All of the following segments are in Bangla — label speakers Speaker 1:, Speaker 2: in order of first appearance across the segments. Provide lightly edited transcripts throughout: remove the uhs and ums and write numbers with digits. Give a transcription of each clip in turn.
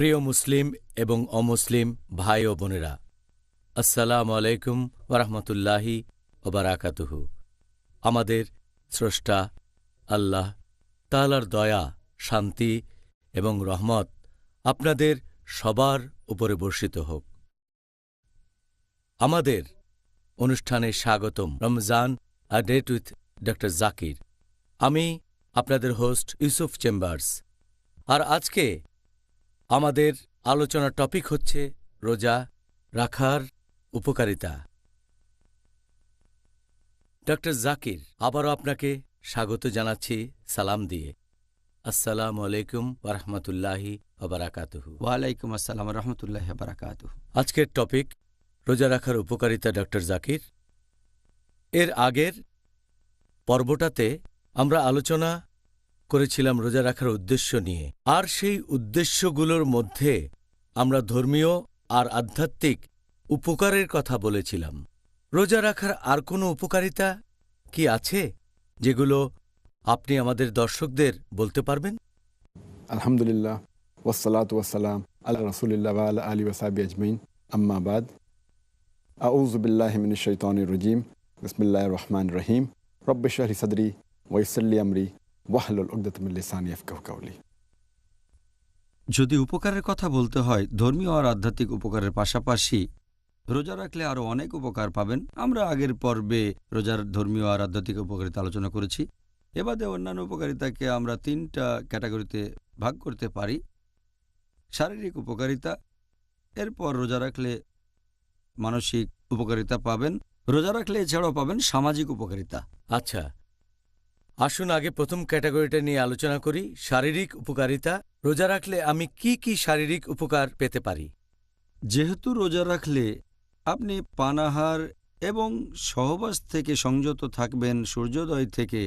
Speaker 1: প্রিয় মুসলিম এবং অমুসলিম ভাই ও বোনেরা, আসসালামু আলাইকুম ওরহমতুল্লাহি ওবারাকাতুহু। আমাদের স্রষ্টা আল্লাহ তাআলার দয়া, শান্তি এবং রহমত আপনাদের সবার উপরে বর্ষিত হোক। আমাদের অনুষ্ঠানে স্বাগতম। Ramzan a date with doctor Zakir. আমি আপনাদের হোস্ট ইউসুফ চেম্বার্স। আর আজকে আমাদের আলোচনার টপিক হচ্ছে রোজা রাখার উপকারিতা। ডক্টর জাকির, আবারও আপনাকে স্বাগত জানাচ্ছি সালাম দিয়ে। আসসালামু আলাইকুম ওরহমতুল্লাহি ওবারাকাতুহু।
Speaker 2: ওয়ালাইকুম আসসালাম রহমতুল্লাহ বারাকাত।
Speaker 1: আজকের টপিক রোজা রাখার উপকারিতা। ডক্টর জাকির, এর আগের পর্বটাতে আমরা আলোচনা করেছিলাম রোজা রাখার উদ্দেশ্য নিয়ে, আর সেই উদ্দেশ্যগুলোর মধ্যে আমরা ধর্মীয় আর আধ্যাত্মিক উপকারের কথা বলেছিলাম। রোজা রাখার আর কোনো উপকারিতা কি আছে যেগুলো আপনি আমাদের দর্শকদের বলতে পারবেন?
Speaker 3: আলহামদুলিল্লাহ, ওয়াসসালাতু ওয়াসসালাম আলা রাসূলিল্লাহ ওয়া আলা আলিহি ওয়া সাহবিহি আজমাইন, আম্মা বাদ। আউযু বিল্লাহি মিনাশ শাইতানির রাজীম। বিসমিল্লাহির রহমানির রহিম। রব্বি ইশরাহ লি সাদরি ওয়া ইয়াসসির লি আমরি ওয়াহলুল উকদাতাম মিন লিসানি ইয়াফকাহু কাওলি।
Speaker 2: যদি উপকারের কথা বলতে হয়, ধর্মীয় আর আধ্যাত্মিক উপকারের পাশাপাশি রোজা রাখলে আরও অনেক উপকার পাবেন। আমরা আগের পর্বে রোজার ধর্মীয় আর আধ্যাত্মিক উপকারিতা আলোচনা করেছি। এবারে অন্যান্য উপকারিতাকে আমরা 3টা ক্যাটাগরিতে ভাগ করতে পারি। শারীরিক উপকারিতা, এরপর রোজা রাখলে মানসিক উপকারিতা পাবেন, রোজা রাখলে এছাড়াও পাবেন সামাজিক উপকারিতা।
Speaker 1: আচ্ছা, আসুন আগে প্রথম ক্যাটাগরিটা নিয়ে আলোচনা করি, শারীরিক উপকারিতা। রোজা রাখলে আমি কি কি শারীরিক উপকার পেতে পারি?
Speaker 2: যেহেতু রোজা রাখলে আপনি পানাহার এবং সহবাস থেকে সংযত থাকবেন সূর্যোদয় থেকে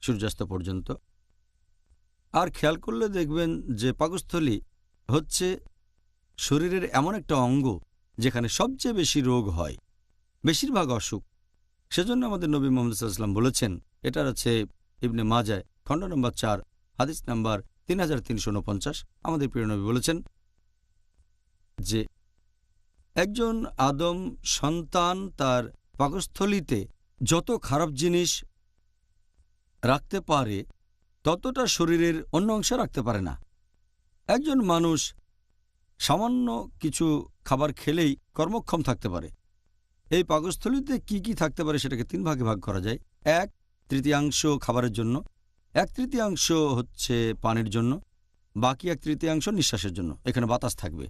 Speaker 2: সূর্যাস্ত পর্যন্ত। আর খেয়াল করলে দেখবেন যে পাকস্থলী হচ্ছে শরীরের এমন একটা অঙ্গ যেখানে সবচেয়ে বেশি রোগ হয়, বেশিরভাগ অসুখ। সেজন্য আমাদের নবী মুহাম্মদ সাল্লাল্লাহু আলাইহি ওয়াসাল্লাম বলেছেন, এটা আছে ইবনে মাজাহ খণ্ড নম্বর 4 হাদিস নাম্বার 3349। আমাদের প্রিয় নবী বলেছেন যে একজন আদম সন্তান তার পাকস্থলীতে যত খারাপ জিনিস রাখতে পারে ততটা শরীরের অন্য অংশে রাখতে পারে না। একজন মানুষ সামান্য কিছু খাবার খেলেই কর্মক্ষম থাকতে পারে। এই পাকস্থলীতে কি কি থাকতে পারে সেটাকে 3 ভাগে ভাগ করা যায়। 1/3 খাবারের জন্য, 1/3 হচ্ছে পানির জন্য, বাকি 1/3 নিঃশ্বাসের জন্য। এখানে বাতাস থাকবে।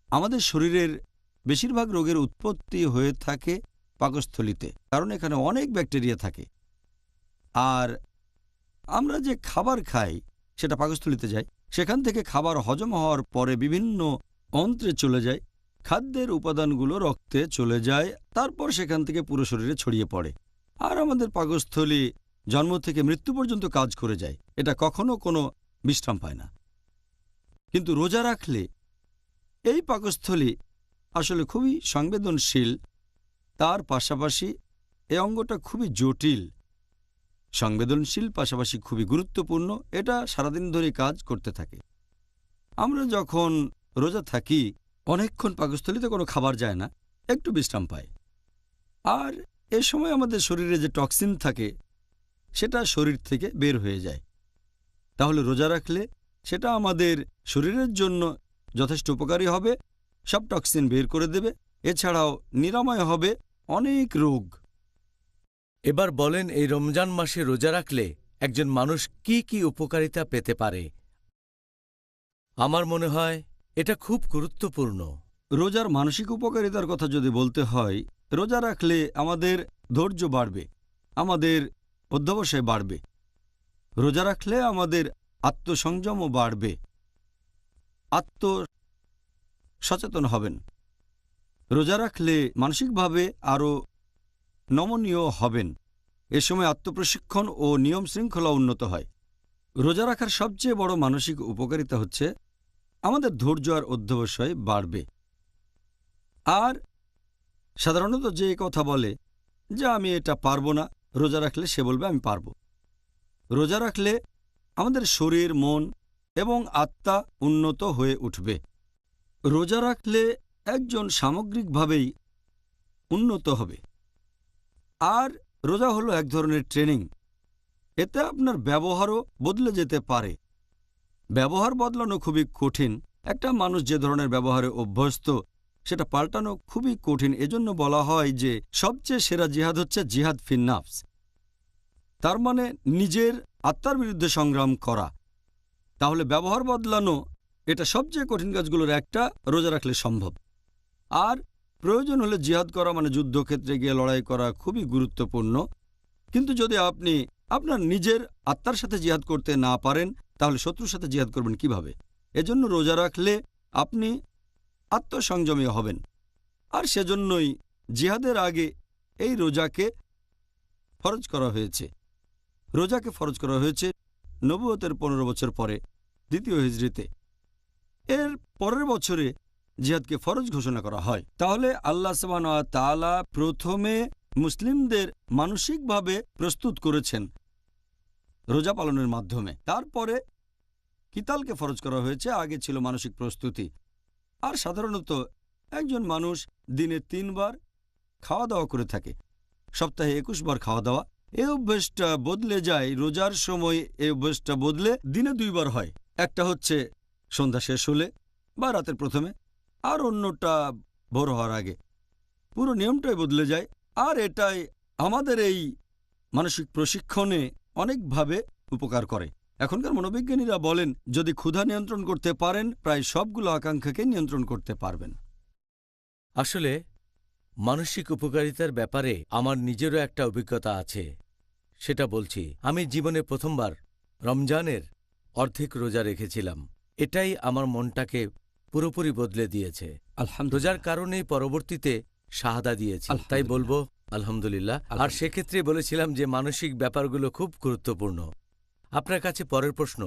Speaker 2: আমাদের শরীরের বেশিরভাগ রোগের উৎপত্তি হয়ে থাকে পাকস্থলীতে, কারণ এখানে অনেক ব্যাকটেরিয়া থাকে। আর আমরা যে খাবার খাই সেটা পাকস্থলীতে যায়, সেখান থেকে খাবার হজম হওয়ার পরে বিভিন্ন অন্ত্রে চলে যায়, খাদ্যের উপাদানগুলো রক্তে চলে যায়, তারপর সেখান থেকে পুরো শরীরে ছড়িয়ে পড়ে। আর আমাদের পাকস্থলী জন্ম থেকে মৃত্যু পর্যন্ত কাজ করে যায়, এটা কখনো কোনো বিশ্রাম পায় না। কিন্তু রোজা রাখলে এই পাকস্থলী আসলে খুবই সংবেদনশীল, তার পাশাপাশি এই অঙ্গটা খুবই জটিল। সংবেদনশীল পাশাপাশি খুবই গুরুত্বপূর্ণ, এটা সারাদিন ধরে কাজ করতে থাকে। আমরা যখন রোজা থাকি অনেকক্ষণ পাকস্থলীতে কোনো খাবার যায় না, একটু বিশ্রাম পায়। আর এ সময় আমাদের শরীরে যে টক্সিন থাকে সেটা শরীর থেকে বের হয়ে যায়। তাহলে রোজা রাখলে সেটা আমাদের শরীরের জন্য যথেষ্ট উপকারী হবে, সব টক্সিন বের করে দেবে, এছাড়াও নিরাময় হবে অনেক রোগ।
Speaker 1: এবার বলেন, এই রমজান মাসে রোজা রাখলে একজন মানুষ কি কি উপকারিতা পেতে পারে? আমার মনে হয় এটা খুব গুরুত্বপূর্ণ।
Speaker 2: রোজার মানসিক উপকারিতার কথা যদি বলতে হয়, রোজা রাখলে আমাদের ধৈর্য বাড়বে, আমাদের অধ্যবসায় বাড়বে। রোজা রাখলে আমাদের আত্মসংযমও বাড়বে, আত্মসচেতন হবেন। রোজা রাখলে মানসিকভাবে আরও নমনীয় হবেন। এ সময় আত্মপ্রশিক্ষণ ও নিয়ম শৃঙ্খলা উন্নত হয়। রোজা রাখার সবচেয়ে বড় মানসিক উপকারিতা হচ্ছে আমাদের ধৈর্য আর অধ্যবসায় বাড়বে। আর সাধারণত যে কথা বলে যে আমি এটা পারবো না, রোজা রাখলে সে বলবে আমি পারবো। রোজা রাখলে আমাদের শরীর, মন এবং আত্মা উন্নত হয়ে উঠবে। রোজা রাখলে একজন সামগ্রিকভাবেই উন্নত হবে। আর রোজা হলো এক ধরনের ট্রেনিং। এতে আপনার ব্যবহারও বদলে যেতে পারে। ব্যবহার বদলানো খুবই কঠিন। একটা মানুষ যে ধরনের ব্যবহারে অভ্যস্ত সেটা পাল্টানো খুবই কঠিন। এজন্য বলা হয় যে সবচেয়ে সেরা জিহাদ হচ্ছে জিহাদ ফিন নাফস, তার মানে নিজের আত্মার বিরুদ্ধে সংগ্রাম করা। তাহলে ব্যবহার বদলানো এটা সবচেয়ে কঠিন কাজগুলোর একটা, রোজা রাখলে সম্ভব। আর প্রয়োজন হলে জিহাদ করা মানে যুদ্ধক্ষেত্রে গিয়ে লড়াই করা খুবই গুরুত্বপূর্ণ। কিন্তু যদি আপনি আপনার নিজের আত্মার সাথে জিহাদ করতে না পারেন তাহলে শত্রুর সাথে জিহাদ করবেন কিভাবে? এজন্য রোজা রাখলে আপনি আত্মসংযমী হবেন। আর সেজন্যই জিহাদের আগে এই রোজাকে ফরজ করা হয়েছে। রোজাকে ফরজ করা হয়েছে নবুয়তের 15 বছর পরে, দ্বিতীয় হিজরিতে। এর পরের বছরে জিহাদকে ফরজ ঘোষণা করা হয়। তাহলে আল্লাহ সুবহানাহু ওয়া তাআলা প্রথমে মুসলিমদের মানসিকভাবে প্রস্তুত করেছেন রোজা পালনের মাধ্যমে। তারপরে কিতালকে ফরজ করা হয়েছে, আগে ছিল মানসিক প্রস্তুতি। আর সাধারণত একজন মানুষ দিনে 3 বার খাওয়া দাওয়া করে থাকে, সপ্তাহে 21 বার খাওয়া দাওয়া। এই অভ্যেসটা বদলে যায় রোজার সময়। এই অভ্যেসটা বদলে দিনে 2 বার হয়। একটা হচ্ছে সন্ধ্যা শেষ হলে বা রাতের প্রথমে, আর অন্যটা ভোর হওয়ার আগে। পুরো নিয়মটাই বদলে যায়। আর এটাই আমাদের এই মানসিক প্রশিক্ষণে অনেকভাবে উপকার করে। এখনকার মনোবিজ্ঞানীরা বলেন যদি ক্ষুধা নিয়ন্ত্রণ করতে পারেন প্রায় সবগুলো আকাঙ্ক্ষাকে নিয়ন্ত্রণ করতে পারবেন।
Speaker 1: আসলে মানসিক উপকারিতার ব্যাপারে আমার নিজেরও একটা অভিজ্ঞতা আছে, সেটা বলছি। আমি জীবনে প্রথমবার রমজানের অর্ধেক রোজা রেখেছিলাম। এটাই আমার মনটাকে পুরোপুরি বদলে দিয়েছে। রোজার কারণেই পরবর্তীতে শাহাদা দিয়েছি, তাই বলবো আলহামদুলিল্লাহ। আর সেক্ষেত্রে বলেছিলাম যে মানসিক ব্যাপারগুলো খুব গুরুত্বপূর্ণ। আপনার কাছে পরের প্রশ্ন,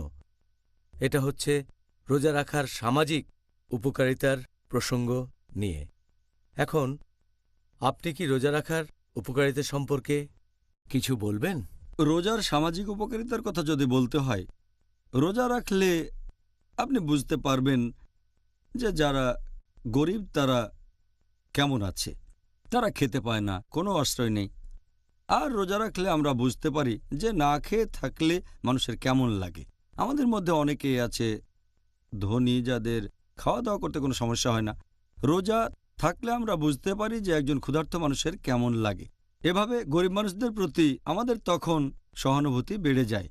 Speaker 1: এটা হচ্ছে রোজা রাখার সামাজিক উপকারিতার প্রসঙ্গ নিয়ে। এখন আপনি কি রোজা রাখার উপকারিতা সম্পর্কে কিছু বলবেন?
Speaker 2: রোজার সামাজিক উপকারিতার কথা যদি বলতে হয়, রোজা রাখলে আপনি বুঝতে পারবেন যে যারা গরিব তারা কেমন আছে। তারা খেতে পায় না, কোনো আশ্রয় নেই। আর রোজা রাখলে আমরা বুঝতে পারি যে না খেয়ে থাকলে মানুষের কেমন লাগে। আমাদের মধ্যে অনেকেই আছে ধনী, যাদের খাওয়া দাওয়া করতে কোনো সমস্যা হয় না। রোজা থাকলে আমরা বুঝতে পারি যে একজন ক্ষুধার্ত মানুষের কেমন লাগে। এভাবে গরিব মানুষদের প্রতি আমাদের তখন সহানুভূতি বেড়ে যায়।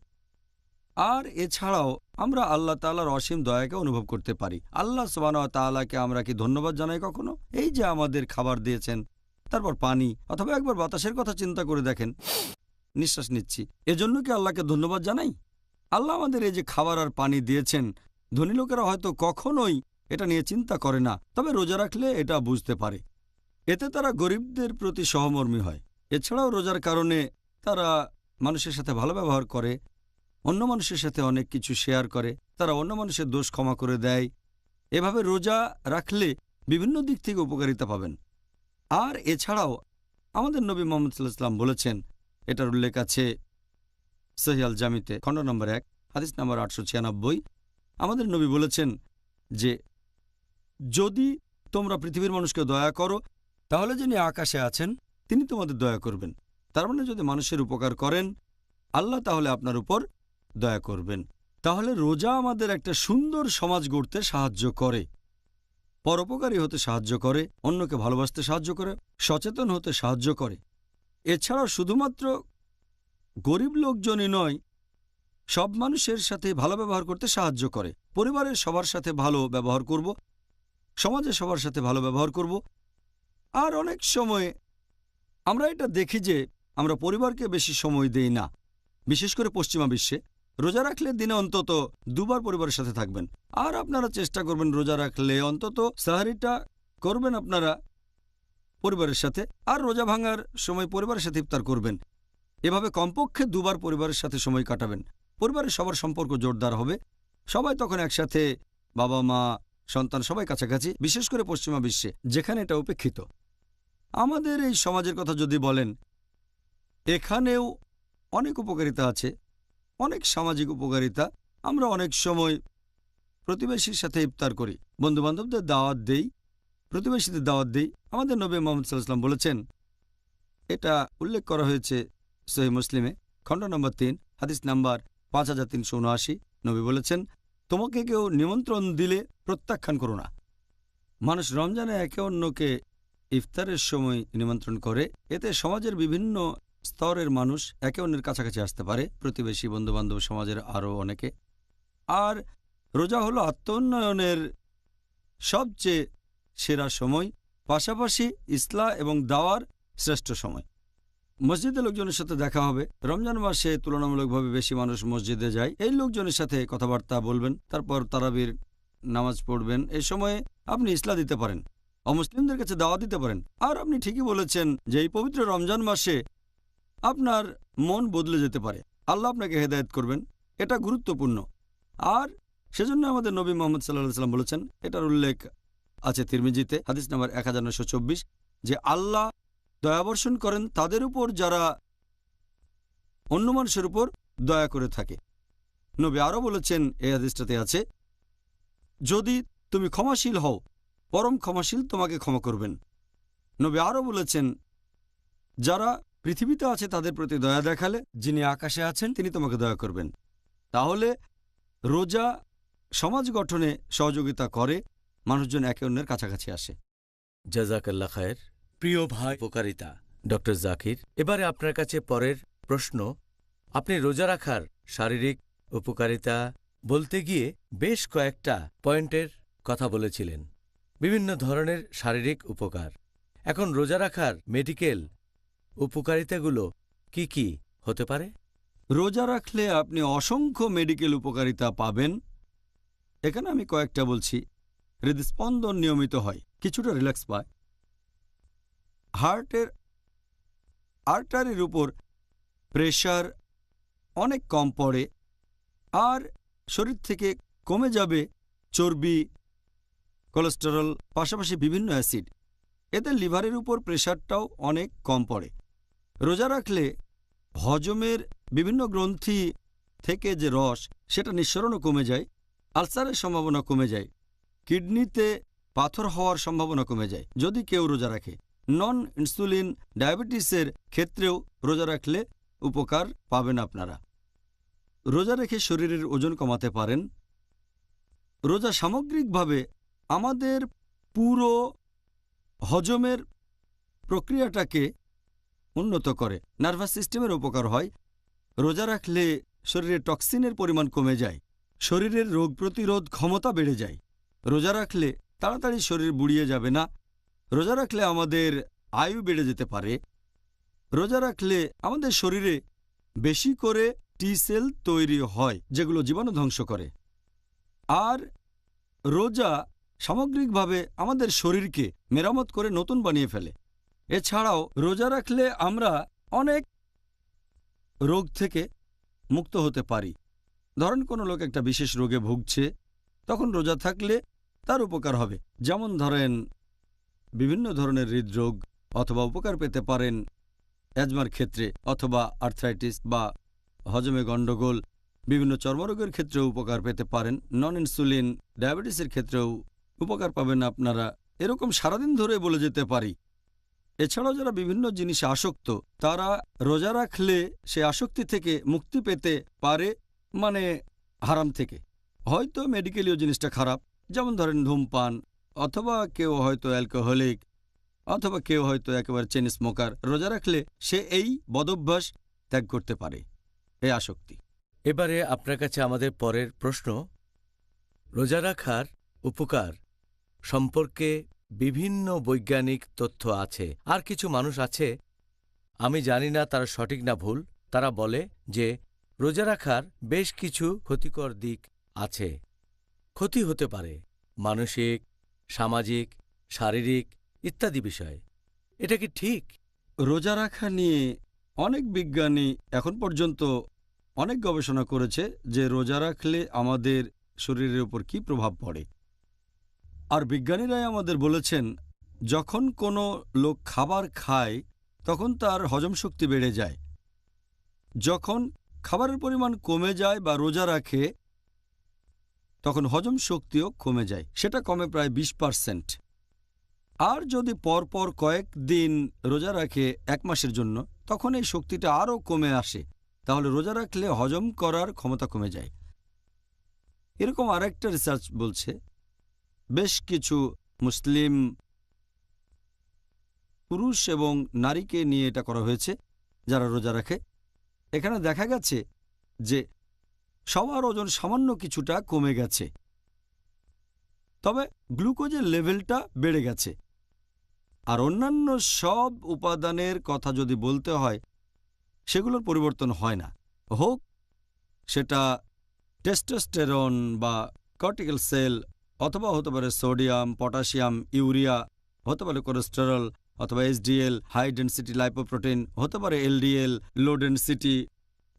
Speaker 2: আর এছাড়াও আমরা আল্লাহ তাআলার অসীম দয়াকে অনুভব করতে পারি। আল্লাহ সুবহানাহু ওয়া তাআলাকে আমরা কি ধন্যবাদ জানাই কখনো? এই যে আমাদের খাবার দিয়েছেন, তারপর পানি, অথবা একবার বাতাসের কথা চিন্তা করে দেখেন, নিঃশ্বাস নিচ্ছি, এজন্য কি আল্লাহকে ধন্যবাদ জানাই? আল্লাহ আমাদের এই যে খাবার আর পানি দিয়েছেন, ধনী লোকেরা হয়তো কখনোই এটা নিয়ে চিন্তা করে না, তবে রোজা রাখলে এটা বুঝতে পারে। এতে তারা গরিবদের প্রতি সহমর্মী হয়। এছাড়াও রোজার কারণে তারা মানুষের সাথে ভালো ব্যবহার করে, অন্য মানুষের সাথে অনেক কিছু শেয়ার করে, তারা অন্য মানুষের দোষ ক্ষমা করে দেয়। এভাবে রোজা রাখলে বিভিন্ন দিক থেকে উপকারিতা পাবেন। আর এছাড়াও আমাদের নবী মুহাম্মদ সাল্লাল্লাহু আলাইহি ওয়াসাল্লাম বলেছেন, এটার উল্লেখ আছে সহিহ আল জামিতে, খণ্ড নম্বর 1, হাদিস নম্বর 896। আমাদের নবী বলেছেন যে যদি তোমরা পৃথিবীর মানুষকে দয়া করো তাহলে যিনি আকাশে আছেন তিনি তোমাদের দয়া করবেন। তার মানে যদি মানুষের উপকার করেন আল্লাহ তাহলে আপনার উপর দয়া করবেন। তাহলে রোজা আমাদের একটা সুন্দর সমাজ গড়তে সাহায্য করে, পরোপকারী হতে সাহায্য করে, অন্যকে ভালোবাসতে সাহায্য করে, সচেতন হতে সাহায্য করে। এছাড়াও শুধুমাত্র গরিব লোকজনই নয়, সব মানুষের সাথে ভালো ব্যবহার করতে সাহায্য করে। পরিবারের সবার সাথে ভালো ব্যবহার করব, সমাজে সবার সাথে ভালো ব্যবহার করব। আর অনেক সময় আমরা এটা দেখি যে আমরা পরিবারকে বেশি সময় দেই না, বিশেষ করে পশ্চিমা বিশ্বে। রোজা রাখলে দিনে অন্তত 2 বার পরিবারের সাথে থাকবেন। আর আপনারা চেষ্টা করবেন রোজা রাখলে অন্তত সাহারিটা করবেন আপনারা পরিবারের সাথে, আর রোজা ভাঙার সময় পরিবারের সাথে ইফতার করবেন। এভাবে কমপক্ষে 2 বার পরিবারের সাথে সময় কাটাবেন। পরিবারের সবার সম্পর্ক জোরদার হবে, সবাই তখন একসাথে, বাবা মা সন্তান সবাই কাছাকাছি, বিশেষ করে পশ্চিমা বিশ্বে যেখানে এটা উপেক্ষিত। আমাদের এই সমাজের কথা যদি বলেন, এখানেও অনেক উপকারিতা আছে, অনেক সামাজিক উপকারিতা। আমরা অনেক সময় প্রতিবেশীর সাথে ইফতার করি, বন্ধুবান্ধবদের দাওয়াত দেই, প্রতিবেশীদের দাওয়াত দেই। আমাদের নবী মুহাম্মদ সাল্লাল্লাহু আলাইহি ওয়াসাল্লাম বলেছেন, এটা উল্লেখ করা হয়েছে সহিহ মুসলিমে, খণ্ড নম্বর 3, হাদিস নাম্বার 5379। নবী বলেছেন, তোমাকে কেউ নিমন্ত্রণ দিলে প্রত্যাখ্যান করো না। মানুষ রমজানে একে অন্যকে ইফতারের সময় নিমন্ত্রণ করে, এতে সমাজের বিভিন্ন স্তরের মানুষ একে অন্যের কাছাকাছি আসতে পারে, প্রতিবেশী, বন্ধুবান্ধব, সমাজের আরও অনেকে। আর রোজা হলো আত্মোন্নয়নের সবচেয়ে সেরা সময়, পাশাপাশি ইসলাহ এবং দাওয়ার শ্রেষ্ঠ সময়। মসজিদে লোকজনের সাথে দেখা হবে। রমজান মাসে তুলনামূলকভাবে বেশি মানুষ মসজিদে যায়। এই লোকজনের সাথে কথাবার্তা বলবেন, তারপর তারাবির নামাজ পড়বেন। এই সময়ে আপনি ইসলাহ দিতে পারেন, অমুসলিমদের কাছে দাওয়া দিতে পারেন। আর আপনি ঠিকই বলেছেন যে এই পবিত্র রমজান মাসে আপনার মন বদলে যেতে পারে, আল্লাহ আপনাকে হেদায়েত করবেন। এটা গুরুত্বপূর্ণ। আর সেজন্য আমাদের নবী মুহাম্মদ সাল্লাল্লাহু আলাইহি ওয়াসাল্লাম বলেছেন, এটার উল্লেখ আছে তিরমিজিতে, হাদিস নাম্বার 1924, যে আল্লাহ দয়াবর্ষণ করেন তাদের উপর যারা অন্য মানুষের উপর দয়া করে থাকে। নবী আরও বলেছেন, এই হাদিসটাতে আছে, যদি তুমি ক্ষমাশীল হও, পরম ক্ষমাশীল তোমাকে ক্ষমা করবেন। নবী আরও বলেছেন, যারা পৃথিবীতে আছে তাদের প্রতি দয়া দেখালে যিনি আকাশে আছেন তিনি তোমাকে দয়া করবেন। তাহলে রোজা সমাজ গঠনে সহযোগিতা করে, মানুষজন একে অন্যের কাছাকাছি আসে।
Speaker 1: জাযাকাল্লাহ খায়ের। প্রিয় ভাই উপকারিতা ডক্টর জাকির, এবারে আপনার কাছে পরের প্রশ্ন। আপনি রোজা রাখার শারীরিক উপকারিতা বলতে গিয়ে বেশ কয়েকটা পয়েন্টের কথা বলেছিলেন, বিভিন্ন ধরনের শারীরিক উপকার। এখন রোজা রাখার মেডিকেল উপকারিতাগুলো কি কি হতে পারে?
Speaker 2: রোজা রাখলে আপনি অসংখ্য মেডিকেল উপকারিতা পাবেন। এখানে আমি কয়েকটা বলছি। হৃদস্পন্দন নিয়মিত হয়, কিছুটা রিল্যাক্স পায়, হার্টের আর্টারির উপর প্রেশার অনেক কম পড়ে, আর শরীর থেকে কমে যাবে চর্বি, কোলেস্টেরল, পাশাপাশি বিভিন্ন অ্যাসিড। এতে লিভারের উপর প্রেশারটাও অনেক কম পড়ে। রোজা রাখলে হজমের বিভিন্ন গ্রন্থি থেকে যে রস, সেটা নিঃসরণও কমে যায়, আলসারের সম্ভাবনা কমে যায়, কিডনিতে পাথর হওয়ার সম্ভাবনা কমে যায় যদি কেউ রোজা রাখে। নন ইনসুলিন ডায়াবেটিসের ক্ষেত্রেও রোজা রাখলে উপকার পাবেন আপনারা। রোজা রেখে শরীরের ওজন কমাতে পারেন। রোজা সামগ্রিকভাবে আমাদের পুরো হজমের প্রক্রিয়াটাকে উন্নত করে, নার্ভাস সিস্টেমের উপকার হয়। রোজা রাখলে শরীরে টক্সিনের পরিমাণ কমে যায়, শরীরের রোগ প্রতিরোধ ক্ষমতা বেড়ে যায়। রোজা রাখলে তাড়াতাড়ি শরীর বুড়িয়ে যাবে না। রোজা রাখলে আমাদের আয়ু বেড়ে যেতে পারে। রোজা রাখলে আমাদের শরীরে বেশি করে টি সেল তৈরি হয়, যেগুলো জীবাণু ধ্বংস করে। আর রোজা সামগ্রিকভাবে আমাদের শরীরকে মেরামত করে নতুন বানিয়ে ফেলে। এছাড়াও রোজা রাখলে আমরা অনেক রোগ থেকে মুক্ত হতে পারি। ধরেন কোনো লোক একটা বিশেষ রোগে ভুগছে, তখন রোজা থাকলে তার উপকার হবে। যেমন ধরেন বিভিন্ন ধরনের হৃদরোগ, অথবা উপকার পেতে পারেন অ্যাজমার ক্ষেত্রে, অথবা আর্থ্রাইটিস বা হজমে গণ্ডগোল, বিভিন্ন চর্মরোগের ক্ষেত্রেও উপকার পেতে পারেন। নন ইনসুলিন ডায়াবেটিসের ক্ষেত্রেও উপকার পাবেন আপনারা। এরকম সারাদিন ধরে বলে যেতে পারি। এছাড়াও যারা বিভিন্ন জিনিসে আসক্ত, তারা রোজা রাখলে সে আসক্তি থেকে মুক্তি পেতে পারে, মানে হারাম থেকে। হয়তো মেডিকেলীয় জিনিসটা খারাপ, যেমন ধরেন ধূমপান, অথবা কেউ হয়তো অ্যালকোহলিক, অথবা কেউ হয়তো একেবারে চেন স্মোকার। রোজা রাখলে সে এই বদভ্যাস ত্যাগ করতে পারে, এই আসক্তি।
Speaker 1: এবারে আপনার কাছে আমাদের পরের প্রশ্ন। রোজা রাখার উপকার সম্পর্কে বিভিন্ন বৈজ্ঞানিক তথ্য আছে, আর কিছু মানুষ আছে, আমি জানি না তারা সঠিক না ভুল, তারা বলে যে রোজা রাখার বেশ কিছু ক্ষতিকর দিক আছে। ক্ষতি হতে পারে মানসিক, সামাজিক, শারীরিক ইত্যাদি বিষয়। এটা কি ঠিক?
Speaker 2: রোজা রাখা নিয়ে অনেক বিজ্ঞানী এখন পর্যন্ত অনেক গবেষণা করেছে যে রোজা রাখলে আমাদের শরীরের উপর কী প্রভাব পড়ে। আর বিজ্ঞানীরাই আমাদের বলেছেন, যখন কোনো লোক খাবার খায় তখন তার হজম শক্তি বেড়ে যায়। যখন খাবারের পরিমাণ কমে যায় বা রোজা রাখে, তখন হজম শক্তিও কমে যায়, সেটা কমে প্রায় 20%। আর যদি পরপর কয়েকদিন রোজা রাখে 1 মাসের জন্য, তখন এই শক্তিটা আরও কমে আসে। তাহলে রোজা রাখলে হজম করার ক্ষমতা কমে যায়। এরকম আরেকটা রিসার্চ বলছে, বেশ কিছু মুসলিম পুরুষ এবং নারীকে নিয়ে এটা করা হয়েছে যারা রোজা রাখে। এখানে দেখা গেছে যে সবার ওজন সামান্য কিছুটা কমে গেছে, তবে গ্লুকোজের লেভেলটা বেড়ে গেছে। আর অন্যান্য সব উপাদানের কথা যদি বলতে হয়, সেগুলোর পরিবর্তন হয় না। হোক সেটা টেস্টোস্টেরন বা কর্টিক্যাল সেল, অথবা হতে পারে সোডিয়াম, পটাশিয়াম, ইউরিয়া, হতে পারে কোলেস্টেরল, অথবা এইচডিএল হাই ডেনসিটি লাইপোপ্রোটিন, হতে পারে এলডিএল লো ডেনসিটি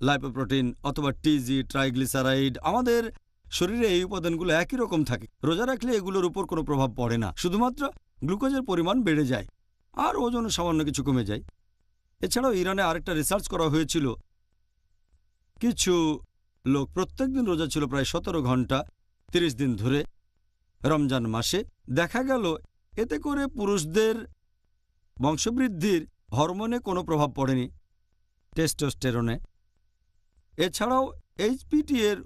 Speaker 2: লাইপোপ্রোটিন, অথবা টিজি ট্রাইগ্লিসারাইড। আমাদের শরীরে এই উপাদানগুলো একই রকম থাকে। রোজা রাখলে এগুলোর উপর কোনো প্রভাব পড়ে না, শুধুমাত্র গ্লুকোজের পরিমাণ বেড়ে যায় আর ওজন সামান্য কিছু কমে যায়। এছাড়াও ইরানে আরেকটা রিসার্চ করা হয়েছিল। কিছু লোক প্রত্যেকদিন রোজা ছিল প্রায় 17 ঘন্টা 30 দিন ধরে রমজান মাসে। দেখা গেল এতে করে পুরুষদের বংশবৃদ্ধির হরমোনে কোনো প্রভাব পড়েনি, টেস্টোস্টেরনে। এছাড়াও এইচপিটি এর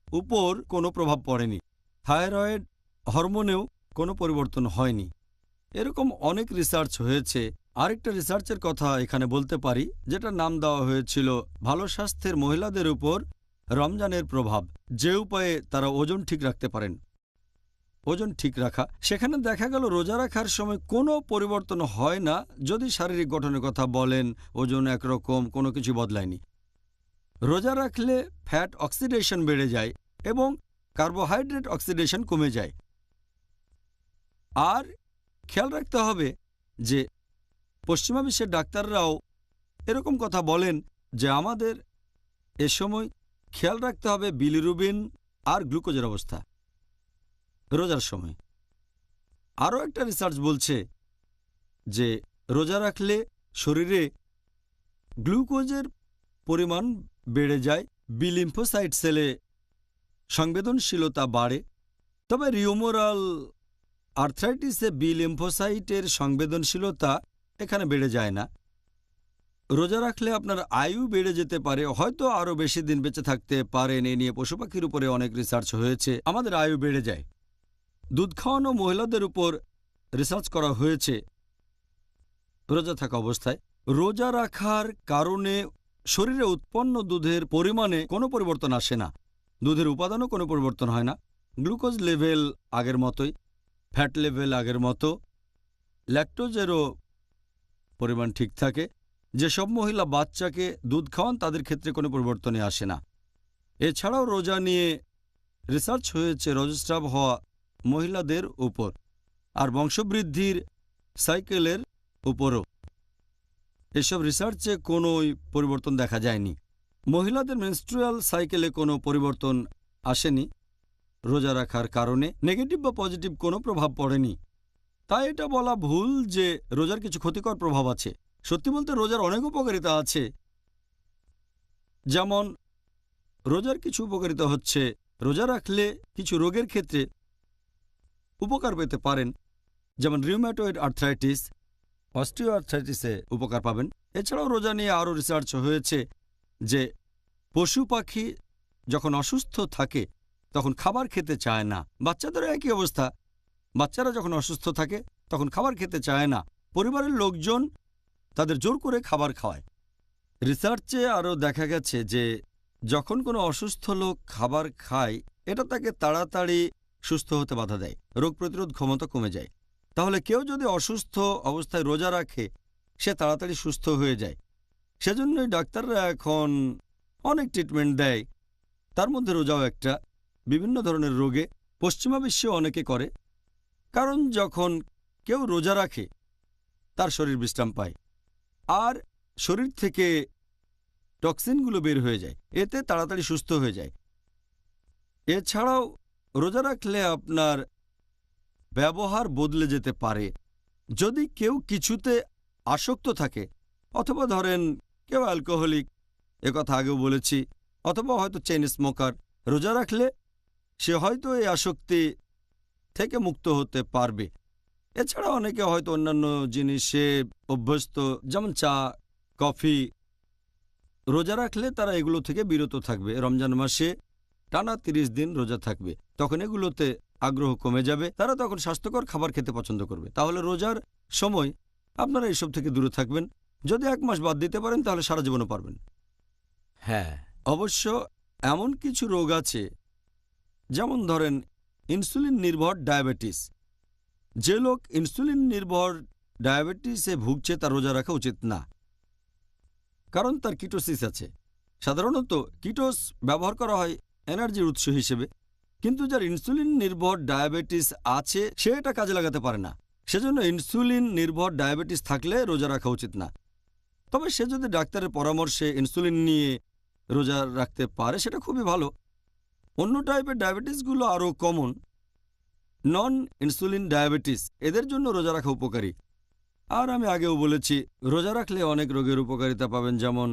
Speaker 2: উপর কোনো প্রভাব পড়েনি, থাইরয়েড হরমোনেও কোনো পরিবর্তন হয়নি। এরকম অনেক রিসার্চ হয়েছে। আরেকটা রিসার্চের কথা এখানে বলতে পারি, যেটা নাম দেওয়া হয়েছিল ভালো স্বাস্থ্যের মহিলাদের উপর রমজানের প্রভাব, যে উপায়ে তারা ওজন ঠিক রাখতে পারেন। ওজন ঠিক রাখা, সেখানে দেখা গেল রোজা রাখার সময় কোনো পরিবর্তন হয় না। যদি শারীরিক গঠনের কথা বলেন, ওজন একরকম, কোনো কিছু বদলায়নি। রোজা রাখলে ফ্যাট অক্সিডেশন বেড়ে যায় এবং কার্বোহাইড্রেট অক্সিডেশন কমে যায়। আর খেয়াল রাখতে হবে যে পশ্চিমা বিশ্বের ডাক্তাররাও এরকম কথা বলেন যে আমাদের এ সময় খেয়াল রাখতে হবে বিলিরুবিন আর গ্লুকোজের অবস্থা রোজার সময়। আরও একটা রিসার্চ বলছে যে রোজা রাখলে শরীরে গ্লুকোজের পরিমাণ বেড়ে যায়, বি লিম্ফোসাইট সেলে সংবেদনশীলতা বাড়ে। তবে রিউমোরাল আর্থ্রাইটিসে বি লিম্ফোসাইটের সংবেদনশীলতা এখানে বেড়ে যায় না। রোজা রাখলে আপনার আয়ু বেড়ে যেতে পারে, হয়তো আরও বেশি দিন বেঁচে থাকতে পারেন। এ নিয়ে পশু পাখির উপরে অনেক রিসার্চ হয়েছে। আমাদের আয়ু বেড়ে যায়। দুধ খাওয়ানো মহিলাদের উপর রিসার্চ করা হয়েছে রোজা থাকা অবস্থায়। রোজা রাখার কারণে শরীরে উৎপন্ন দুধের পরিমাণে কোনো পরিবর্তন আসে না, দুধের উপাদানও কোনো পরিবর্তন হয় না। গ্লুকোজ লেভেল আগের মতোই, ফ্যাট লেভেল আগের মতো, ল্যাকটোজেরও পরিমাণ ঠিক থাকে। যেসব মহিলা বাচ্চাকে দুধ খাওয়ান তাদের ক্ষেত্রে কোনো পরিবর্তনই আসে না। এছাড়াও রোজা নিয়ে রিসার্চ হয়েছে রজস্রাব হওয়া মহিলাদের উপর আর বংশবৃদ্ধির সাইকেলের উপরও। এসব রিসার্চে কোনোই পরিবর্তন দেখা যায়নি। মহিলাদের মেনস্ট্রুয়াল সাইকেলে কোনো পরিবর্তন আসেনি। রোজা রাখার কারণে নেগেটিভ বা পজিটিভ কোনো প্রভাব পড়েনি। তাই এটা বলা ভুল যে রোজার কিছু ক্ষতিকর প্রভাব আছে। সত্যি বলতে রোজার অনেক উপকারিতা আছে। যেমন রোজার কিছু উপকারিতা হচ্ছে, রোজা রাখলে কিছু রোগের ক্ষেত্রে উপকার পেতে পারেন, যেমন রিউম্যাটয়েড আর্থ্রাইটিস, অস্টিও আর্থ্রাইটিসে উপকার পাবেন। এছাড়াও রোজা নিয়ে আরও রিসার্চ হয়েছে যে পশু পাখি যখন অসুস্থ থাকে তখন খাবার খেতে চায় না। বাচ্চাদেরও একই অবস্থা, বাচ্চারা যখন অসুস্থ থাকে তখন খাবার খেতে চায় না। পরিবারের লোকজন তাদের জোর করে খাবার খাওয়ায়। রিসার্চে আরও দেখা গেছে যে যখন কোনো অসুস্থ লোক খাবার খায়, এটা তাকে তাড়াতাড়ি সুস্থ হতে বাধা দেয়, রোগ প্রতিরোধ ক্ষমতা কমে যায়। তাহলে কেউ যদি অসুস্থ অবস্থায় রোজা রাখে, সে তাড়াতাড়ি সুস্থ হয়ে যায়। সেজন্যই ডাক্তাররা এখন অনেক ট্রিটমেন্ট দেয়, তার মধ্যে রোজাও একটা। বিভিন্ন ধরনের রোগে পশ্চিমা বিশ্বে অনেকে করে, কারণ যখন কেউ রোজা রাখে তার শরীর বিশ্রাম পায় আর শরীর থেকে টক্সিনগুলো বের হয়ে যায়, এতে তাড়াতাড়ি সুস্থ হয়ে যায়। এছাড়াও রোজা রাখলে আপনার ব্যবহার বদলে যেতে পারে। যদি কেউ কিছুতে আসক্ত থাকে, অথবা ধরেন কেউ অ্যালকোহলিক, একথা আগেও বলেছি, অথবা হয়তো চেইন স্মোকার, রোজা রাখলে সে হয়তো এই আসক্তি থেকে মুক্ত হতে পারবে। এছাড়া অনেকে হয়তো অন্যান্য জিনিসে অভ্যস্ত, যেমন চা, কফি। রোজা রাখলে তারা এগুলো থেকে বিরত থাকবে। রমজান মাসে টানা 30 দিন রোজা থাকবে, তখন এগুলোতে আগ্রহ কমে যাবে, তারা তখন স্বাস্থ্যকর খাবার খেতে পছন্দ করবে। তাহলে রোজার সময় আপনারা এইসব থেকে দূরে থাকবেন। যদি 1 মাস বাদ দিতে পারেন তাহলে সারা জীবনও পারবেন।
Speaker 1: হ্যাঁ,
Speaker 2: অবশ্য এমন কিছু রোগ আছে, যেমন ধরেন ইনসুলিন নির্ভর ডায়াবেটিস। যে লোক ইনসুলিন নির্ভর ডায়াবেটিসে ভুগছে তার রোজা রাখা উচিত না, কারণ তার কিটোসিস আছে। সাধারণত কিটোস ব্যবহার করা হয় এনার্জির উৎস হিসেবে, কিন্তু যার ইনসুলিন নির্ভর ডায়াবেটিস আছে সে এটা কাজে লাগাতে পারে না। সেজন্য ইনসুলিন নির্ভর ডায়াবেটিস থাকলে রোজা রাখা উচিত না। তবে সে যদি ডাক্তারের পরামর্শে ইনসুলিন নিয়ে রোজা রাখতে পারে সেটা খুবই ভালো। অন্য টাইপের ডায়াবেটিসগুলো আরও কমন, নন ইনসুলিন ডায়াবেটিস, এদের জন্য রোজা রাখা উপকারী। আর আমি আগেও বলেছি, রোজা রাখলে অনেক রোগের উপকারিতা পাবেন, যেমন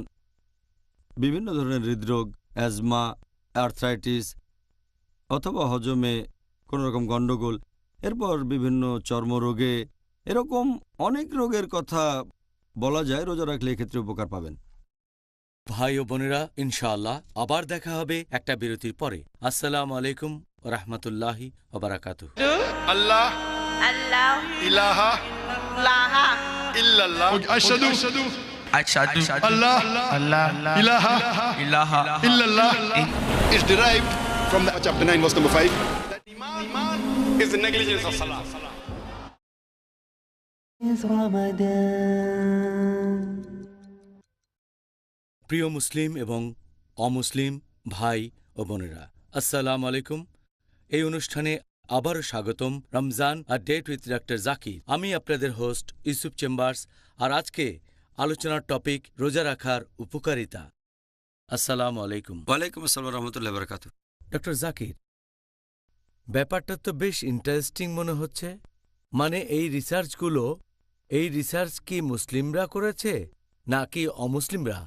Speaker 2: বিভিন্ন ধরনের হৃদরোগ, অ্যাজমা, আর্থ্রাইটিস অথবা হজমে কোনো রকম গণ্ডগোল, এরপর বিভিন্ন চর্মরোগে, এরকম অনেক রোগের কথা বলা যায়। রোজা রাখলে এক্ষেত্রে উপকার পাবেন।
Speaker 1: ভাই ও বোনেরা, ইনশাআল্লাহ আবার দেখা হবে একটা বিরতির পরে। আসসালামু আলাইকুম রহমতুল্লাহি ওবারাকাতুহু।
Speaker 4: আল্লাহ
Speaker 5: আল্লাহ
Speaker 4: ইলাহা
Speaker 5: লাহা
Speaker 4: ইল্লাল্লাহ আশহাদু
Speaker 6: Ashhadu
Speaker 4: আল্লাহ
Speaker 6: Allah
Speaker 4: ইলাহা
Speaker 6: ilaha
Speaker 4: illallah is derived from the chapter 9 verse number 5 that iman is the negligence of salah.
Speaker 1: প্রিয় মুসলিম এবং অমুসলিম ভাই ও বোনেরা, আসসালামু আলাইকুম। এই অনুষ্ঠানে আবারও স্বাগতম। Ramzan a date with doctor Zakir. আমি আপনাদের হোস্ট ইউসুফ চেম্বার্স, আর আজকে আলোচনার টপিক রোজা রাখার উপকারিতা। আসসালামু আলাইকুম।
Speaker 2: ওয়ালাইকুম আসসালাম রহমতুল্লাহ বারাকাতুহু।
Speaker 1: ডক্টর জাকির, ব্যাপারটা তো বেশ ইন্টারেস্টিং মনে হচ্ছে। মানে এই রিসার্চ কি মুসলিমরা করেছে নাকি অমুসলিমরা?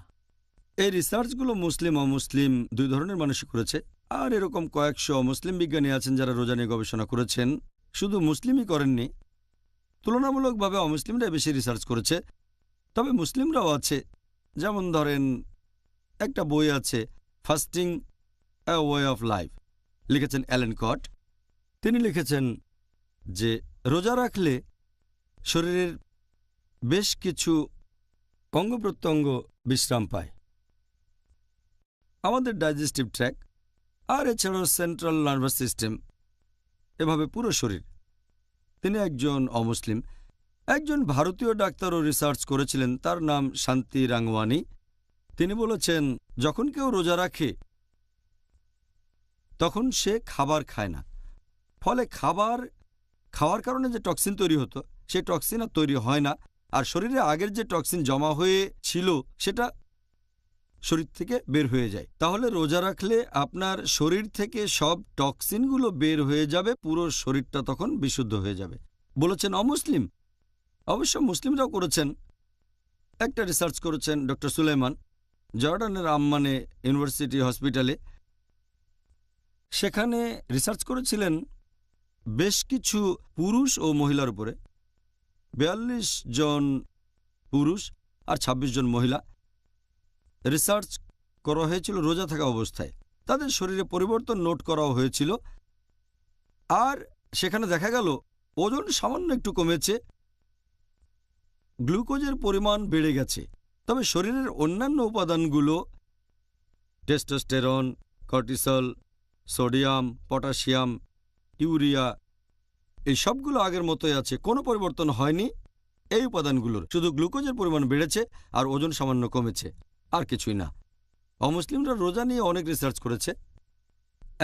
Speaker 2: এই রিসার্চগুলো মুসলিম অমুসলিম দুই ধরনের মানুষই করেছে, আর এরকম কয়েকশো অমুসলিম বিজ্ঞানী আছেন যারা রোজা নিয়ে গবেষণা করেছেন। শুধু মুসলিমই করেননি, তুলনামূলকভাবে অমুসলিমরাই বেশি রিসার্চ করেছে। তবে মুসলিমরাও আছে, যেমন ধরেন একটা বই আছে fasting a way of life, লিখেছেন অ্যালেন কট। তিনি লিখেছেন যে রোজা রাখলে শরীরের বেশ কিছু অঙ্গ প্রত্যঙ্গ বিশ্রাম পায়, আমাদের ডাইজেস্টিভ ট্র্যাক, আর এছাড়াও সেন্ট্রাল নার্ভাস সিস্টেম, এভাবে পুরো শরীর। তিনি একজন অমুসলিম। একজন ভারতীয় ডাক্তারও রিসার্চ করেছিলেন, তার নাম শান্তি রাংওয়ানি। তিনি বলেছেন যখন কেউ রোজা রাখে তখন সে খাবার খায় না, ফলে খাওয়ার কারণে যে টক্সিন তৈরি হতো সেই টক্সিন আর তৈরি হয় না, আর শরীরে আগের যে টক্সিন জমা হয়েছিল সেটা শরীর থেকে বের হয়ে যায়। তাহলে রোজা রাখলে আপনার শরীর থেকে সব টক্সিনগুলো বের হয়ে যাবে, পুরো শরীরটা তখন বিশুদ্ধ হয়ে যাবে। বলেছেন অমুসলিম। অবশ্য মুসলিমরাও করেছেন। একটা রিসার্চ করেছেন ডক্টর সুলাইমান জর্ডানের আম্মানে ইউনিভার্সিটি হসপিটালে। সেখানে রিসার্চ করেছিলেন বেশ কিছু পুরুষ ও মহিলার উপরে। 42 জন পুরুষ আর 26 জন মহিলা রিসার্চ করা হয়েছিল রোজা থাকা অবস্থায়। তাদের শরীরে পরিবর্তন নোট করা হয়েছিল, আর সেখানে দেখা গেল ওজন সামান্য একটু কমেছে, গ্লুকোজের পরিমাণ বেড়ে গেছে। তবে শরীরের অন্যান্য উপাদানগুলো testosterone, cortisol, sodium, potassium, urea, এই সবগুলো আগের মতোই আছে, কোনো পরিবর্তন হয়নি এই উপাদানগুলোর। শুধু গ্লুকোজের পরিমাণ বেড়েছে আর ওজন সামান্য কমেছে, আর কিছুই না। অমুসলিমরা রোজা নিয়ে অনেক রিসার্চ করেছে।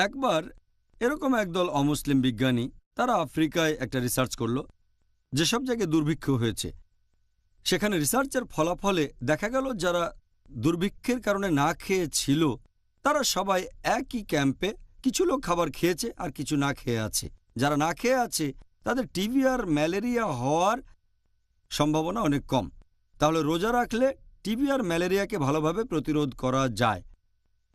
Speaker 2: একবার এরকম একদল অমুসলিম বিজ্ঞানী তারা আফ্রিকায় একটা রিসার্চ করল, যেসব জায়গায় দুর্ভিক্ষ হয়েছে সেখানে রিসার্চের ফলাফলে দেখা গেল যারা দুর্ভিক্ষের কারণে না খেয়ে ছিল তারা সবাই একই ক্যাম্পে, কিছু লোক খাবার খেয়েছে আর কিছু না খেয়ে আছে। যারা না খেয়ে আছে তাদের টিবি আর ম্যালেরিয়া হওয়ার সম্ভাবনা অনেক কম। তাহলে রোজা রাখলে টিবি আর ম্যালেরিয়াকে ভালোভাবে প্রতিরোধ করা যায়।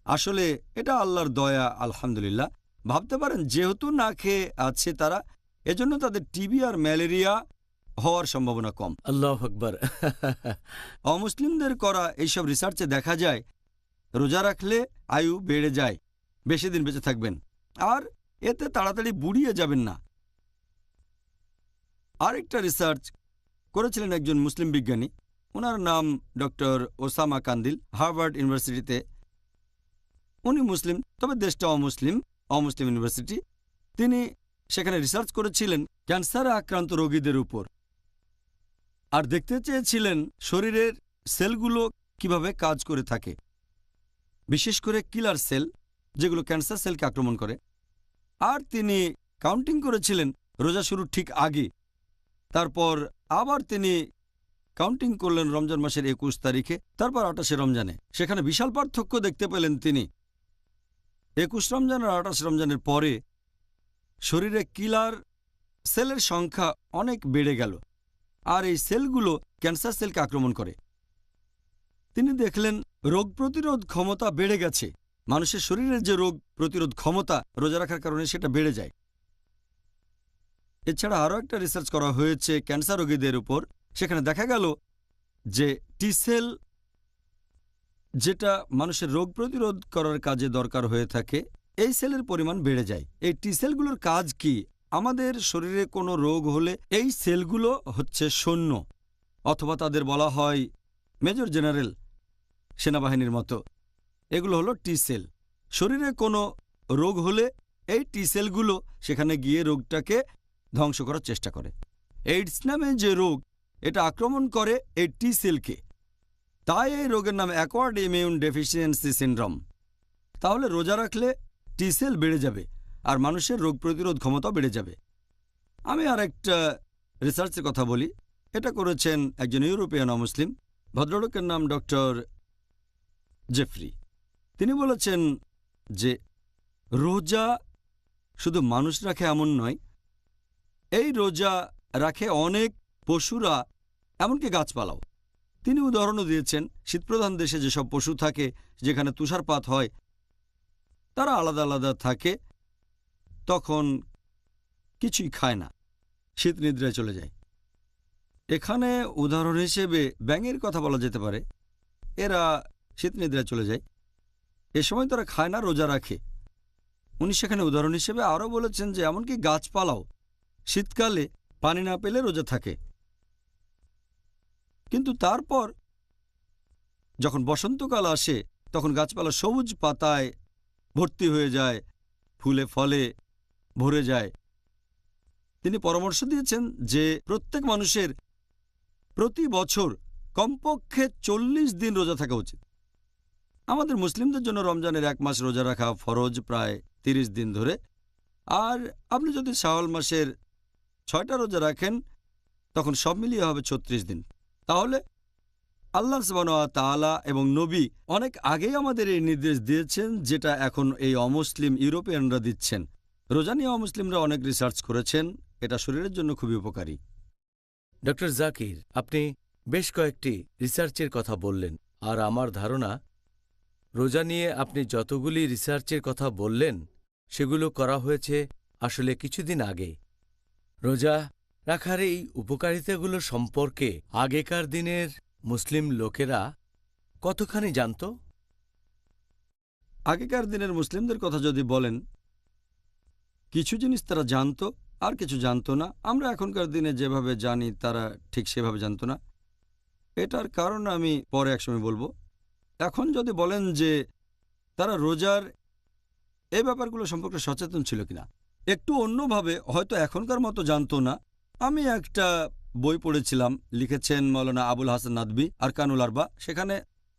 Speaker 2: আসলে এটা আল্লাহর দয়া, আলহামদুলিল্লাহ। ভাবতে পারেন যেহেতু না খেয়ে আছে তারা, এজন্য তাদের টিবি আর ম্যালেরিয়া হওয়ার সম্ভাবনা কম।
Speaker 1: আল্লাহ আকবার।
Speaker 2: অমুসলিমদের করা এইসব রিসার্চে দেখা যায় রোজা রাখলে আয়ু বেড়ে যায়, বেশি দিন বেঁচে থাকবেন, আর এতে তাড়াতাড়ি বুড়িয়ে যাবেন না। আরেকটা রিসার্চ করেছিলেন একজন মুসলিম বিজ্ঞানী, ওনার নাম ডক্টর ওসামা কান্দিল, হার্ভার্ড ইউনিভার্সিটিতে। উনি মুসলিম, তবে দেশটা অমুসলিম ইউনিভার্সিটি। তিনি সেখানে রিসার্চ করেছিলেন ক্যান্সারে আক্রান্ত রোগীদের উপর, আর দেখতে চেয়েছিলেন শরীরের সেলগুলো কিভাবে কাজ করে থাকে, বিশেষ করে কিলার সেল যেগুলো ক্যান্সার সেলকে আক্রমণ করে। আর তিনি কাউন্টিং করেছিলেন রোজা শুরুর ঠিক আগে। তারপর আবার তিনি কাউন্টিং করলেন রমজান মাসের ২১ তারিখে, তারপর ২৮শে রমজানে। সেখানে বিশাল পার্থক্য দেখতে পেলেন তিনি। ২১ রমজান আর ২৮ রমজানের পরে শরীরে কিলার সেলের সংখ্যা অনেক বেড়ে গেল, আর এই সেলগুলো ক্যান্সার সেলকে আক্রমণ করে। তিনি দেখলেন রোগ প্রতিরোধ ক্ষমতা বেড়ে গেছে। মানুষের শরীরের যে রোগ প্রতিরোধ ক্ষমতা রোজা রাখার কারণে সেটা বেড়ে যায়। এছাড়া আরও একটা রিসার্চ করা হয়েছে ক্যান্সার রোগীদের উপর। সেখানে দেখা গেল যে টি সেল, যেটা মানুষের রোগ প্রতিরোধ করার কাজে দরকার হয়ে থাকে, এই সেলের পরিমাণ বেড়ে যায়। এই টি সেলগুলোর কাজ কি? আমাদের শরীরে কোনো রোগ হলে এই সেলগুলো হচ্ছে সৈন্য, অথবা তাদের বলা হয় মেজর জেনারেল, সেনাবাহিনীর মতো। এগুলো হলো টি সেল। শরীরে কোনো রোগ হলে এই টি সেলগুলো সেখানে গিয়ে রোগটাকে ধ্বংস করার চেষ্টা করে। এইডস নামে যে রোগ, এটা আক্রমণ করে এই টি সেলকে, তাই এই রোগের নাম অ্যাকোয়ার্ড ইমিউন ডেফিসিয়েন্সি সিনড্রোম। তাহলে রোজা রাখলে টি সেল বেড়ে যাবে আর মানুষের রোগ প্রতিরোধ ক্ষমতাও বেড়ে যাবে। আমি আর একটা রিসার্চের কথা বলি। এটা করেছেন একজন ইউরোপিয়ান অমুসলিম, ভদ্রলোকের নাম ডক্টর জেফরি। তিনি বলেছেন যে রোজা শুধু মানুষ রাখে এমন নয়, এই রোজা রাখে অনেক পশুরা, এমনকি গাছপালাও। তিনি উদাহরণও দিয়েছেন শীতপ্রধান দেশে যেসব পশু থাকে, যেখানে তুষারপাত হয়, তারা আলাদা আলাদা থাকে, তখন কিছুই খায় না, শীত নিদ্রায় চলে যায়। এখানে উদাহরণ হিসেবে ব্যাঙের কথা বলা যেতে পারে। এরা শীত নিদ্রায় চলে যায়, এ সময় তারা খায় না, রোজা রাখে। উনি সেখানে উদাহরণ হিসেবে আরও বলেছেন যে এমনকি গাছপালাও শীতকালে পানি না পেলে রোজা থাকে। কিন্তু তারপর যখন বসন্তকাল আসে, তখন গাছপালা সবুজ পাতায় ভর্তি হয়ে যায়, ফুলে ফলে ভরে যায়। তিনি পরামর্শ দিয়েছেন যে প্রত্যেক মানুষের প্রতি বছর কমপক্ষে ৪০ দিন রোজা থাকা উচিত। আমাদের মুসলিমদের জন্য রমজানের ১ মাস রোজা রাখা ফরজ, প্রায় ৩০ দিন ধরে। আর আপনি যদি শাওয়াল মাসের ৬টা রোজা রাখেন, তখন সব মিলিয়ে হবে ৩৬ দিন। তাহলে আল্লাহ সুবহানাহু ওয়া তাআলা এবং নবী অনেক আগেই আমাদের এই নির্দেশ দিয়েছেন, যেটা এখন এই অমুসলিম ইউরোপিয়ানরা দিচ্ছেন। রোজা নিয়ে অমুসলিমরা অনেক রিসার্চ করেছেন, এটা শরীরের জন্য খুবই উপকারী।
Speaker 1: ডক্টর জাকির, আপনি বেশ কয়েকটি রিসার্চের কথা বললেন, আর আমার ধারণা রোজা নিয়ে আপনি যতগুলি রিসার্চের কথা বললেন সেগুলো করা হয়েছে আসলে কিছুদিন আগে। রোজা রাখার এই উপকারিতাগুলো সম্পর্কে আগেকার দিনের মুসলিম লোকেরা কতখানি জানত?
Speaker 2: আগেকার দিনের মুসলিমদের কথা যদি বলেন, কিছু জিনিস তারা জানত আর কিছু জানত না। আমরা এখনকার দিনে যেভাবে জানি তারা ঠিক সেভাবে জানত না। এটার কারণ আমি পরে একসময় বলবো। এখন যদি বলেন যে তারা রোজার এই ব্যাপারগুলো সম্পর্কে সচেতন ছিল কিনা, একটু অন্যভাবে হয়তো এখনকার মতো জানতো না। আমি একটা বই পড়েছিলাম, লিখেছেন মৌলানা আবুল হাসান নাদভী, আরকানুল আরবা। সেখানে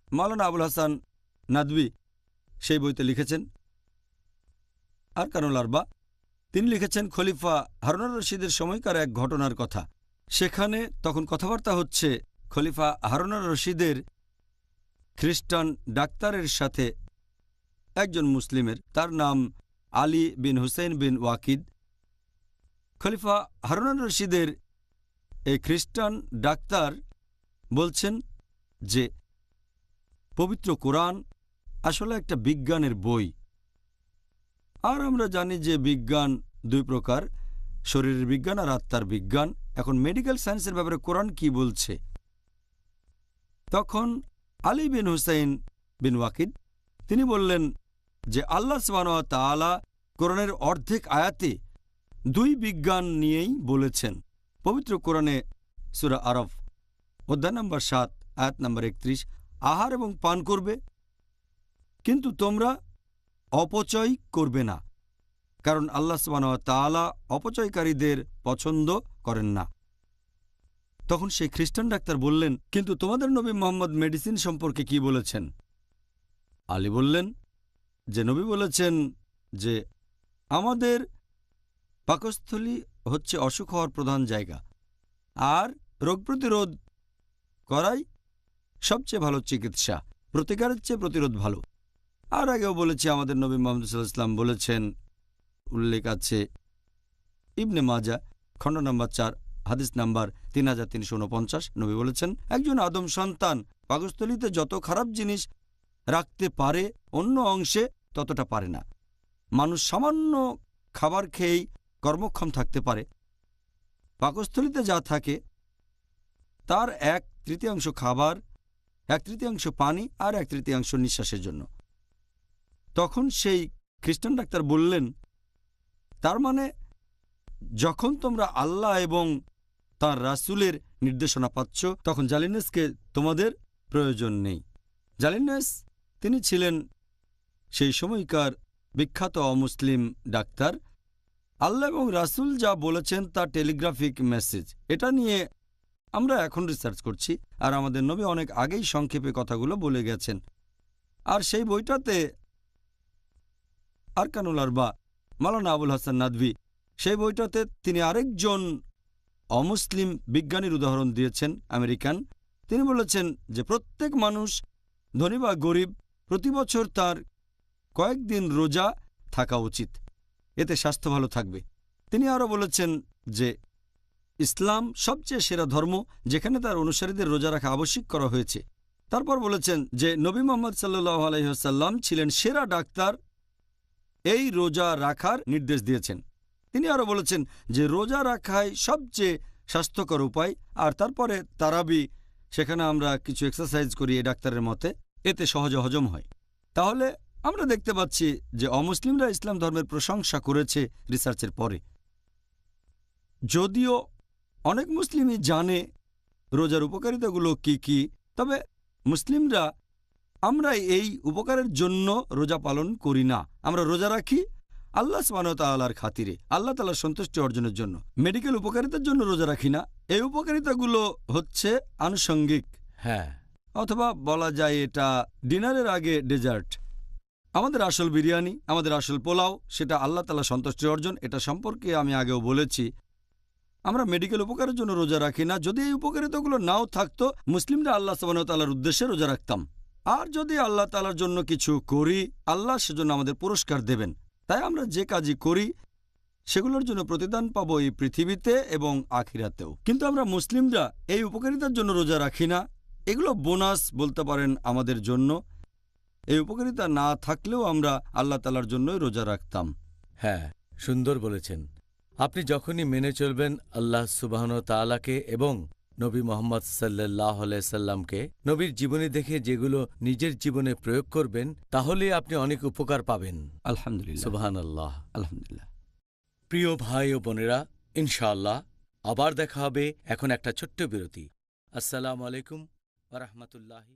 Speaker 2: মৌলানা আবুল হাসান নাদভী সেই বইতে লিখেছেন আরকানুল আরবা। তিনি লিখেছেন খলিফা হারুনুর রশিদের সময়কার এক ঘটনার কথা। সেখানে তখন কথাবার্তা হচ্ছে খলিফা হারুনুর রশিদের খ্রিস্টান ডাক্তারের সাথে একজন মুসলিমের, তার নাম আলী বিন হুসেইন বিন ওয়াকিদ। খলিফা হারুনুর রশিদের এই খ্রিস্টান ডাক্তার বলছেন যে পবিত্র কোরআন আসলে একটা বিজ্ঞানের বই। আর আমরা জানি যে বিজ্ঞান দুই প্রকার, শরীরের বিজ্ঞান আর আত্মার বিজ্ঞান। এখন মেডিকেল সায়েন্সের ব্যাপারে কোরআন কি বলছে? তখন আলী বিন হুসাইন বিন ওয়াকিদ তিনি বললেন যে আল্লাহ সুবহানাহু ওয়া তাআলা কোরআনের অর্ধেক আয়াতে দুই বিজ্ঞান নিয়েই বলেছেন। পবিত্র কোরআনে সূরা আরফ অধ্যায় নম্বর 7 আয়াত নম্বর 31, আহার এবং পান করবে, কিন্তু তোমরা অপচয় করবে না, কারণ আল্লাহ সুবহানাহু ওয়া তাআলা অপচয়কারীদের পছন্দ করেন না। তখন সেই খ্রিস্টান ডাক্তার বললেন, কিন্তু তোমাদের নবী মুহাম্মদ মেডিসিন সম্পর্কে কি বলেছেন? আলী বললেন যে নবী বলেছেন যে আমাদের পাকস্থলী হচ্ছে অসুখ হওয়ার প্রধান জায়গা, আর রোগ প্রতিরোধ করাই সবচেয়ে ভালো চিকিৎসা, প্রতিকারের চেয়ে প্রতিরোধ ভালো। আর আগেও বলেছি আমাদের নবী মুহাম্মদ সাল্লাল্লাহু আলাইহি ওয়াসাল্লাম বলেছেন, উল্লেখ আছে ইবনে মাজা খণ্ড নম্বর 4 হাদিস নাম্বার 3349, নবী বলেছেন একজন আদম সন্তান পাকস্থলীতে যত খারাপ জিনিস রাখতে পারে অন্য অংশে ততটা পারে না। মানুষ সামান্য খাবার খেয়েই কর্মক্ষম থাকতে পারে, পাকস্থলীতে যা থাকে তার 1/3 খাবার, 1/3 পানি আর 1/3 নিঃশ্বাসের জন্য। তখন সেই খ্রিস্টান ডাক্তার বললেন, তার মানে যখন তোমরা আল্লাহ এবং তার রাসূলের নির্দেশনা পাচ্ছ তখন জালিনেসকে তোমাদের প্রয়োজন নেই। জালিনেস তিনি ছিলেন সেই সময়কার বিখ্যাত অমুসলিম ডাক্তার। আল্লাহ এবং রাসূল যা বলেছেন তা টেলিগ্রাফিক মেসেজ, এটা নিয়ে আমরা এখন রিসার্চ করছি, আর আমাদের নবী অনেক আগেই সংক্ষেপে কথাগুলো বলে গেছেন। আর সেই বইটাতে আরকানুল আরবা মাওলানা আবুল হাসান নাদভী, সেই বইটাতে তিনি আরেকজন অমুসলিম বিজ্ঞানীর উদাহরণ দিয়েছেন, আমেরিকান। তিনি বলেছেন যে প্রত্যেক মানুষ ধনী বা গরিব প্রতি বছর তার কয়েকদিন রোজা থাকা উচিত, এতে স্বাস্থ্য ভালো থাকবে। তিনি আরও বলেছেন যে ইসলাম সবচেয়ে সেরা ধর্ম যেখানে তার অনুসারীদের রোজা রাখা আবশ্যক করা হয়েছে। তারপর বলেছেন যে নবী মুহাম্মদ সাল্লাল্লাহু আলাইহি ওয়াসাল্লাম ছিলেন সেরা ডাক্তার, এই রোজা রাখার নির্দেশ দিয়েছেন। তিনি আরও বলেছেন যে রোজা রাখাই সবচেয়ে স্বাস্থ্যকর উপায়, আর তারপরে তারাবি, সেখানে আমরা কিছু এক্সারসাইজ করি এই ডাক্তারের মতে, এতে সহজে হজম হয়। তাহলে আমরা দেখতে পাচ্ছি যে অমুসলিমরা ইসলাম ধর্মের প্রশংসা করেছে রিসার্চের পরে। যদিও অনেক মুসলিমই জানে রোজার উপকারিতাগুলো কি কি, তবে মুসলিমরা আমরা এই উপকারের জন্য রোজা পালন করি না। আমরা রোজা রাখি আল্লাহ সুবহানাহু ওয়া তাআলার খাতিরে, আল্লাহ তাআলার সন্তুষ্টি অর্জনের জন্য। মেডিকেল উপকারিতার জন্য রোজা রাখি না। এই উপকারিতাগুলো হচ্ছে আনুষঙ্গিক,
Speaker 1: হ্যাঁ,
Speaker 2: অথবা বলা যায় এটা ডিনারের আগে ডেজার্ট। আমাদের আসল বিরিয়ানি, আমাদের আসল পোলাও, সেটা আল্লাহ তাআলার সন্তুষ্টি অর্জন। এটা সম্পর্কে আমি আগেও বলেছি। আমরা মেডিকেল উপকারের জন্য রোজা রাখি না। যদি এই উপকারিতাগুলো নাও থাকতো, মুসলিমরা আল্লাহ সুবহানাহু ওয়া তাআলার উদ্দেশ্যে রোজা রাখতাম। আর যদি আল্লাহ তাআলার জন্য কিছু করি, আল্লাহ সেজন্য আমাদের পুরস্কার দেবেন। তাই আমরা যে কাজই করি সেগুলোর জন্য প্রতিদান পাবো এই পৃথিবীতে এবং আখিরাতেও। কিন্তু আমরা মুসলিমরা এই উপকারিতার জন্য রোজা রাখি না। এগুলো বোনাস বলতে পারেন আমাদের জন্য। এই উপকারিতা না থাকলেও আমরা আল্লাহ তাআলার জন্যই রোজা রাখতাম।
Speaker 1: হ্যাঁ, সুন্দর বলেছেন। আপনি যখনই মেনে চলবেন আল্লাহ সুবহানাহু ওয়া তাআলাকে এবং নবী মুহাম্মদ সাল্লাল্লাহু আলাইহি সাল্লামকে, নবীর জীবনী দেখে যেগুলো নিজের জীবনে প্রয়োগ করবেন, তাহলে আপনি অনেক উপকার পাবেন।
Speaker 2: আলহামদুলিল্লাহ,
Speaker 1: সুবহানাল্লাহ।
Speaker 2: আলহামদুলিল্লাহ।
Speaker 1: প্রিয় ভাই ও বোনেরা, ইনশাআল্লাহ আবার দেখা হবে। এখন একটা ছোট্ট বিরতি। আসসালামু আলাইকুম ওয়া রাহমাতুল্লাহি।